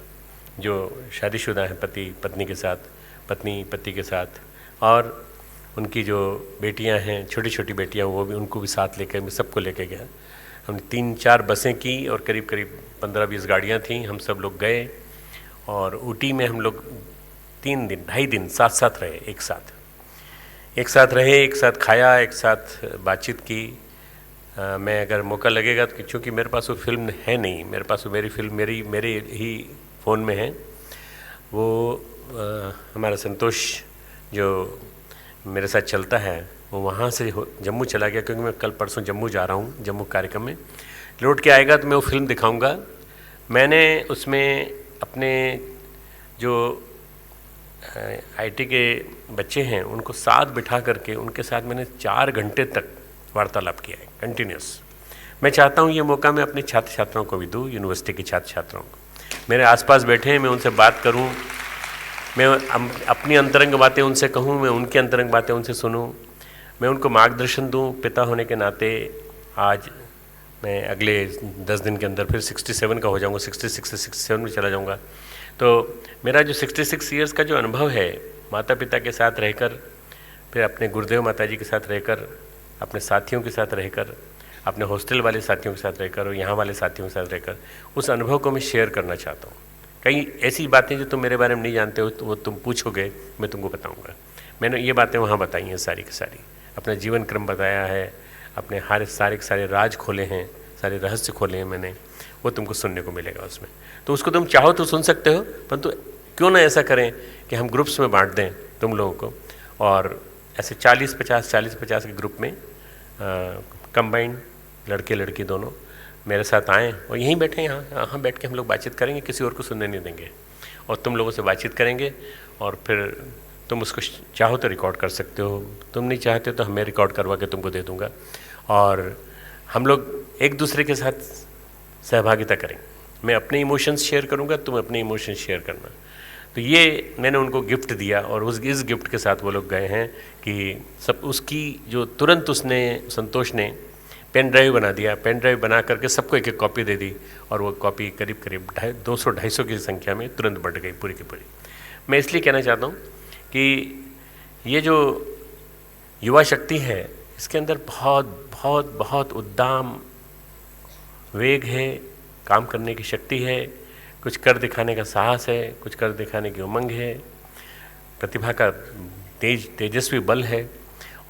जो शादीशुदा हैं, पति पत्नी के साथ, पत्नी पति के साथ, और उनकी जो बेटियां हैं, छोटी छोटी बेटियां, वो भी, उनको भी साथ लेकर मैं सबको लेके गया। हमने 3-4 बसें की और करीब 15-20 गाड़ियां थीं। हम सब लोग गए और ऊटी में हम लोग 3 दिन 2.5 दिन साथ रहे, एक साथ रहे, एक साथ खाया, एक साथ बातचीत की। मैं अगर मौका लगेगा तो, क्योंकि मेरे पास वो फिल्म है नहीं, मेरे पास वो मेरी फिल्म मेरे ही फ़ोन में है। वो हमारा संतोष जो मेरे साथ चलता है, वो वहाँ से जम्मू चला गया, क्योंकि मैं कल परसों जम्मू जा रहा हूँ, जम्मू कार्यक्रम में। लौट के आएगा तो मैं वो फिल्म दिखाऊंगा। मैंने उसमें अपने जो आईटी के बच्चे हैं उनको साथ बिठा करके उनके साथ मैंने 4 घंटे तक वार्तालाप किया है, कंटिन्यूस। मैं चाहता हूँ ये मौका मैं अपने छात्र छात्राओं को भी दूँ, यूनिवर्सिटी के छात्र छात्राओं को। मेरे आसपास बैठे हैं, मैं उनसे बात करूँ, मैं अपनी अंतरंग बातें उनसे कहूँ, मैं उनकी अंतरंग बातें उनसे सुनूँ, मैं उनको मार्गदर्शन दूँ। पिता होने के नाते आज मैं अगले 10 दिन के अंदर फिर 67 का हो जाऊँगा, 66 से 67 में चला जाऊँगा। तो मेरा जो 66 ईयर्स का जो अनुभव है, माता पिता के साथ रहकर, फिर अपने गुरुदेव माता जी के साथ रहकर, अपने साथियों के साथ रहकर, अपने हॉस्टल वाले साथियों के साथ रहकर और यहाँ वाले साथियों के साथ रहकर, उस अनुभव को मैं शेयर करना चाहता हूँ। कई ऐसी बातें जो तुम मेरे बारे में नहीं जानते हो, तो वो तुम पूछोगे, मैं तुमको बताऊँगा। मैंने ये बातें वहाँ बताई हैं सारी की सारी, अपना जीवन क्रम बताया है, अपने सारे राज खोले हैं, सारे रहस्य खोले हैं मैंने, वो तुमको सुनने को मिलेगा उसमें। तो उसको तुम चाहो तो सुन सकते हो, परंतु क्यों ना ऐसा करें कि हम ग्रुप्स में बांट दें तुम लोगों को, और ऐसे 40-50 के ग्रुप में कंबाइंड लड़के लड़की दोनों मेरे साथ आएँ और यहीं बैठे, यहाँ बैठ के हम लोग बातचीत करेंगे, किसी और को सुनने नहीं देंगे, और तुम लोगों से बातचीत करेंगे। और फिर तुम उसको चाहो तो रिकॉर्ड कर सकते हो, तुम नहीं चाहते तो मैं रिकॉर्ड करवा के तुमको दे दूँगा, और हम लोग एक दूसरे के साथ सहभागिता करेंगे। मैं अपने इमोशंस शेयर करूँगा, तुम अपने इमोशंस शेयर करना। तो ये मैंने उनको गिफ्ट दिया, और इस गिफ्ट के साथ वो लोग गए हैं कि सब उसकी जो तुरंत उसने, संतोष ने पेन ड्राइव बना दिया, पेन ड्राइव बना करके सबको एक कॉपी दे दी, और वो कॉपी करीब 200-250 की संख्या में तुरंत बढ़ गई पूरी की पूरी। मैं इसलिए कहना चाहता हूँ कि ये जो युवा शक्ति है, इसके अंदर बहुत उद्दाम वेग है, काम करने की शक्ति है, कुछ कर दिखाने का साहस है, कुछ कर दिखाने की उमंग है, प्रतिभा का तेजस्वी बल है,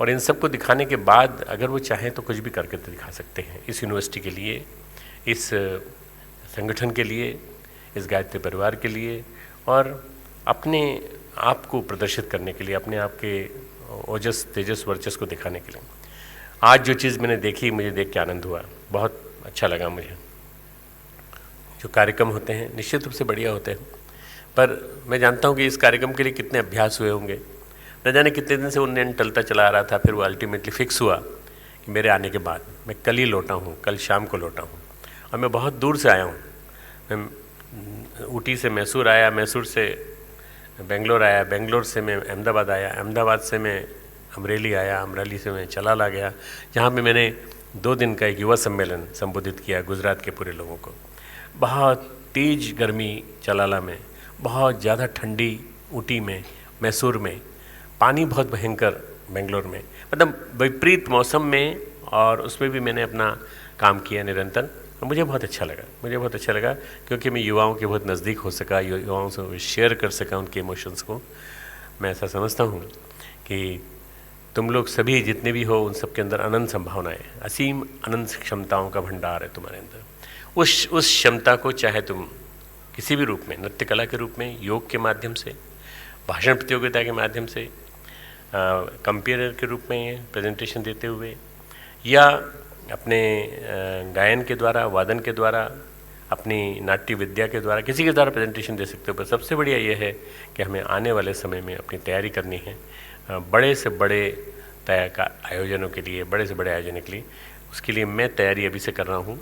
और इन सब को दिखाने के बाद अगर वो चाहें तो कुछ भी करके तो दिखा सकते हैं, इस यूनिवर्सिटी के लिए, इस संगठन के लिए, इस गायत्री परिवार के लिए, और अपने आप को प्रदर्शित करने के लिए, अपने आप के ओजस तेजस वर्चस्व को दिखाने के लिए। आज जो चीज़ मैंने देखी, मुझे देख के आनंद हुआ, बहुत अच्छा लगा मुझे। जो कार्यक्रम होते हैं निश्चित रूप से बढ़िया होते हैं, पर मैं जानता हूँ कि इस कार्यक्रम के लिए कितने अभ्यास हुए होंगे, न जाने कितने दिन से उन्नयन टलता चला आ रहा था। फिर वो अल्टीमेटली फिक्स हुआ कि मेरे आने के बाद, मैं कल ही लौटा हूँ, कल शाम को लौटा हूँ, और मैं बहुत दूर से आया हूँ। मैं ऊटी से मैसूर आया, मैसूर से बेंगलोर आया, बेंगलोर से मैं अहमदाबाद आया, अहमदाबाद से मैं अमरेली आया, अमरेली से मैं चलाला गया, जहाँ पे मैंने 2 दिन का एक युवा सम्मेलन संबोधित किया गुजरात के पूरे लोगों को। बहुत तेज गर्मी चलाला में, बहुत ज़्यादा ठंडी ऊटी में, मैसूर में, पानी बहुत भयंकर बेंगलोर में, मतलब विपरीत मौसम में, और उसमें भी मैंने अपना काम किया निरंतर। मुझे बहुत अच्छा लगा, मुझे बहुत अच्छा लगा, क्योंकि मैं युवाओं के बहुत नज़दीक हो सका, युवाओं से शेयर कर सका उनके इमोशंस को। मैं ऐसा समझता हूँ कि तुम लोग सभी जितने भी हो, उन सब के अंदर अनंत संभावनाएं, असीम अनंत क्षमताओं का भंडार है तुम्हारे अंदर। उस क्षमता को चाहे तुम किसी भी रूप में, नृत्य कला के रूप में, योग के माध्यम से, भाषण प्रतियोगिता के माध्यम से, कंपेयर के रूप में प्रेजेंटेशन देते हुए, या अपने गायन के द्वारा, वादन के द्वारा, अपनी नाट्य विद्या के द्वारा, किसी के द्वारा प्रेजेंटेशन दे सकते हो। पर सबसे बढ़िया ये है कि हमें आने वाले समय में अपनी तैयारी करनी है बड़े से बड़े आयोजनों के लिए, बड़े से बड़े आयोजनों के लिए। उसके लिए मैं तैयारी अभी से कर रहा हूँ।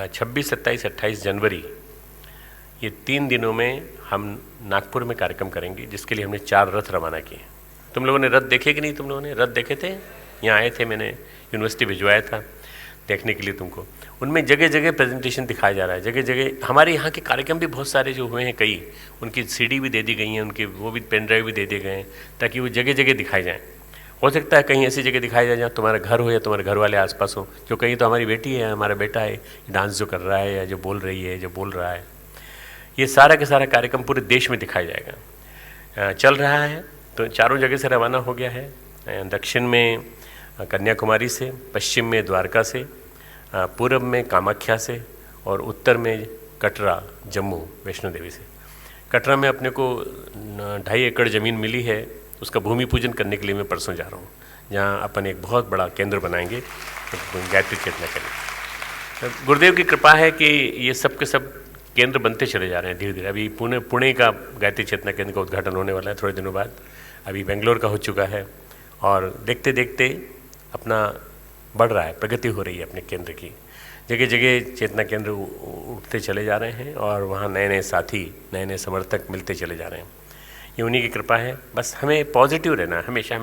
26, 27, 28 जनवरी, ये 3 दिनों में हम नागपुर में कार्यक्रम करेंगे, जिसके लिए हमने 4 रथ रवाना किए। तुम लोगों ने रथ देखे कि नहीं? तुम लोगों ने रथ देखे थे? यहाँ आए थे, मैंने यूनिवर्सिटी भिजवाया था देखने के लिए तुमको। उनमें जगह जगह प्रेजेंटेशन दिखाया जा रहा है, जगह जगह हमारे यहाँ के कार्यक्रम भी बहुत सारे जो हुए हैं, कई उनकी CD भी दे दी गई हैं, उनके वो भी पेन ड्राइव भी दे दिए गए हैं, ताकि वो जगह जगह दिखाए जाएँ। हो सकता है कहीं ऐसी जगह दिखाया जाए जहाँ तुम्हारा घर हो या तुम्हारे घर वाले आसपास हो, जो कहीं तो हमारी बेटी है, हमारा बेटा है, डांस जो कर रहा है, या जो बोल रही है, जो बोल रहा है। ये सारा का सारा कार्यक्रम पूरे देश में दिखाया जाएगा। चल रहा है, तो 4 जगह से रवाना हो गया है। दक्षिण में कन्याकुमारी से, पश्चिम में द्वारका से, पूर्व में कामाख्या से, और उत्तर में कटरा, जम्मू वैष्णो देवी से। कटरा में अपने को 2.5 एकड़ ज़मीन मिली है, उसका भूमि पूजन करने के लिए मैं परसों जा रहा हूँ, जहाँ अपन एक बहुत बड़ा केंद्र बनाएंगे, गायत्री चेतना करेंगे। गुरुदेव की कृपा है कि ये सब के सब केंद्र बनते चले जा रहे हैं धीरे धीरे। अभी पुणे का गायत्री चेतना केंद्र का उद्घाटन होने वाला है थोड़े दिनों बाद। अभी बेंगलोर का हो चुका है, और देखते देखते अपना बढ़ रहा है, प्रगति हो रही है अपने केंद्र की। जगह जगह चेतना केंद्र उठते चले जा रहे हैं, और वहाँ नए नए साथी, नए नए समर्थक मिलते चले जा रहे हैं। ये उन्हीं की कृपा है। बस हमें पॉजिटिव रहना है हमेशा।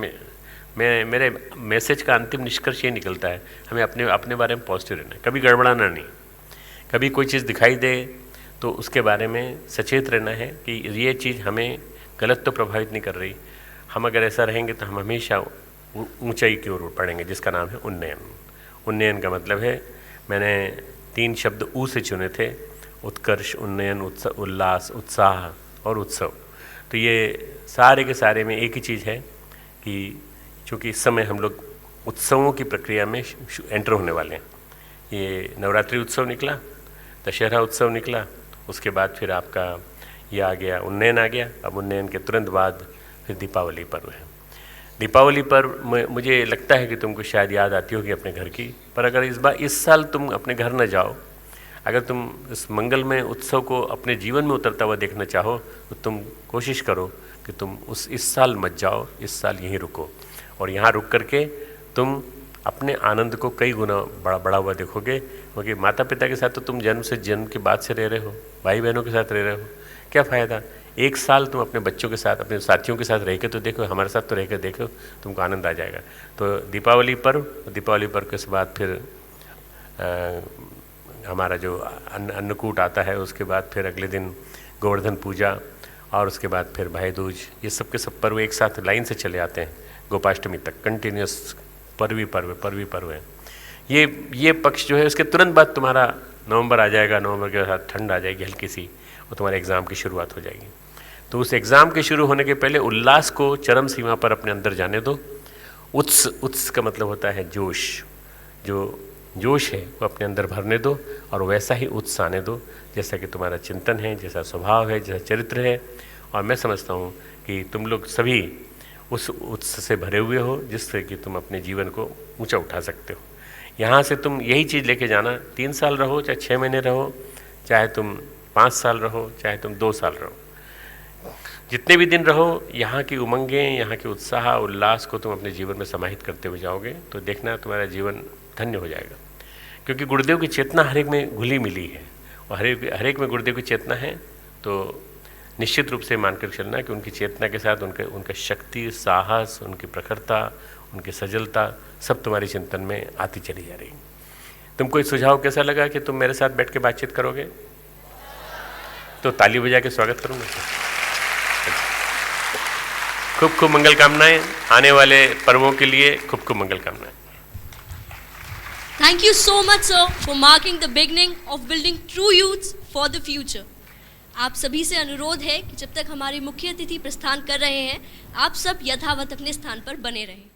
मेरे मैसेज का अंतिम निष्कर्ष ये निकलता है, हमें अपने बारे में पॉजिटिव रहना है, कभी गड़बड़ाना नहीं। कभी कोई चीज़ दिखाई दे तो उसके बारे में सचेत रहना है कि ये चीज़ हमें गलत तो प्रभावित नहीं कर रही। हम अगर ऐसा रहेंगे तो हम हमेशा ऊंचाई की ओर बढ़ेंगे, जिसका नाम है उन्नयन। उन्नयन का मतलब है, मैंने 3 शब्द ऊ से चुने थे, उत्कर्ष, उन्नयन, उल्लास, उत्साह और उत्सव। तो ये सारे के सारे में एक ही चीज़ है कि चूँकि इस समय हम लोग उत्सवों की प्रक्रिया में एंटर होने वाले हैं। ये नवरात्रि उत्सव निकला, दशहरा उत्सव निकला, उसके बाद फिर आपका ये आ गया, उन्नयन आ गया। अब उन्नयन के तुरंत बाद फिर दीपावली पर्व है। दीपावली पर्व मुझे लगता है कि तुमको शायद याद आती होगी अपने घर की, पर अगर इस साल तुम अपने घर न जाओ, अगर तुम इस मंगलमय उत्सव को अपने जीवन में उतरता हुआ देखना चाहो, तो तुम कोशिश करो कि तुम इस साल मत जाओ, इस साल यहीं रुको, और यहाँ रुक करके तुम अपने आनंद को कई गुना बड़ा हुआ देखोगे। क्योंकि माता पिता के साथ तो तुम जन्म के बाद से रह रहे हो, भाई बहनों के साथ रह रहे हो, क्या फ़ायदा? एक साल तुम अपने बच्चों के साथ, अपने साथियों के साथ रह के तो देखो, हमारे साथ तो रह कर देखो, तुमको आनंद आ जाएगा। तो दीपावली पर्व के बाद फिर हमारा जो अन्नकूट आता है, उसके बाद फिर अगले दिन गोवर्धन पूजा, और उसके बाद फिर भाई दूज। ये सब के सब पर्व एक साथ लाइन से चले आते हैं, गोपाष्टमी तक कंटिन्यूस पर्व ही पर्व है। ये पक्ष जो है, उसके तुरंत बाद तुम्हारा नवंबर आ जाएगा। नवंबर के साथ ठंड आ जाएगी हल्की सी, और तुम्हारे एग्ज़ाम की शुरुआत हो जाएगी। तो उस एग्ज़ाम के शुरू होने के पहले उल्लास को चरम सीमा पर अपने अंदर जाने दो, उत्स का मतलब होता है जोश। जो जोश है वो अपने अंदर भरने दो और वैसा ही उत्स आने दो जैसा कि तुम्हारा चिंतन है, जैसा स्वभाव है, जैसा चरित्र है। और मैं समझता हूँ कि तुम लोग सभी उस उत्स से भरे हुए हो जिससे कि तुम अपने जीवन को ऊंचा उठा सकते हो। यहाँ से तुम यही चीज़ लेके जाना, 3 साल रहो, चाहे 6 महीने रहो, चाहे तुम 5 साल रहो, चाहे तुम 2 साल रहो, जितने भी दिन रहो, यहाँ की उमंगें, यहाँ के उत्साह उल्लास को तुम अपने जीवन में समाहित करते हुए जाओगे तो देखना तुम्हारा जीवन धन्य हो जाएगा। क्योंकि गुरुदेव की चेतना हर एक में घुली मिली है और हर एक में गुरुदेव की चेतना है। तो निश्चित रूप से मानकर चलना कि उनकी चेतना के साथ उनका शक्ति, साहस, उनकी प्रखरता, उनकी सजलता सब तुम्हारे चिंतन में आती चली जा रही। तुमको इस सुझाव कैसा लगा कि तुम मेरे साथ बैठ के बातचीत करोगे? तो ताली बजा के स्वागत करूँगा। खूब खूब मंगल कामनाएं, आने वाले पर्वों के लिए खूब खूब मंगल कामनाएं। Thank you so much, sir, for marking the beginning of building true youths for the future. आप सभी से अनुरोध है कि जब तक हमारे मुख्य अतिथि प्रस्थान कर रहे हैं, आप सब यथावत अपने स्थान पर बने रहें।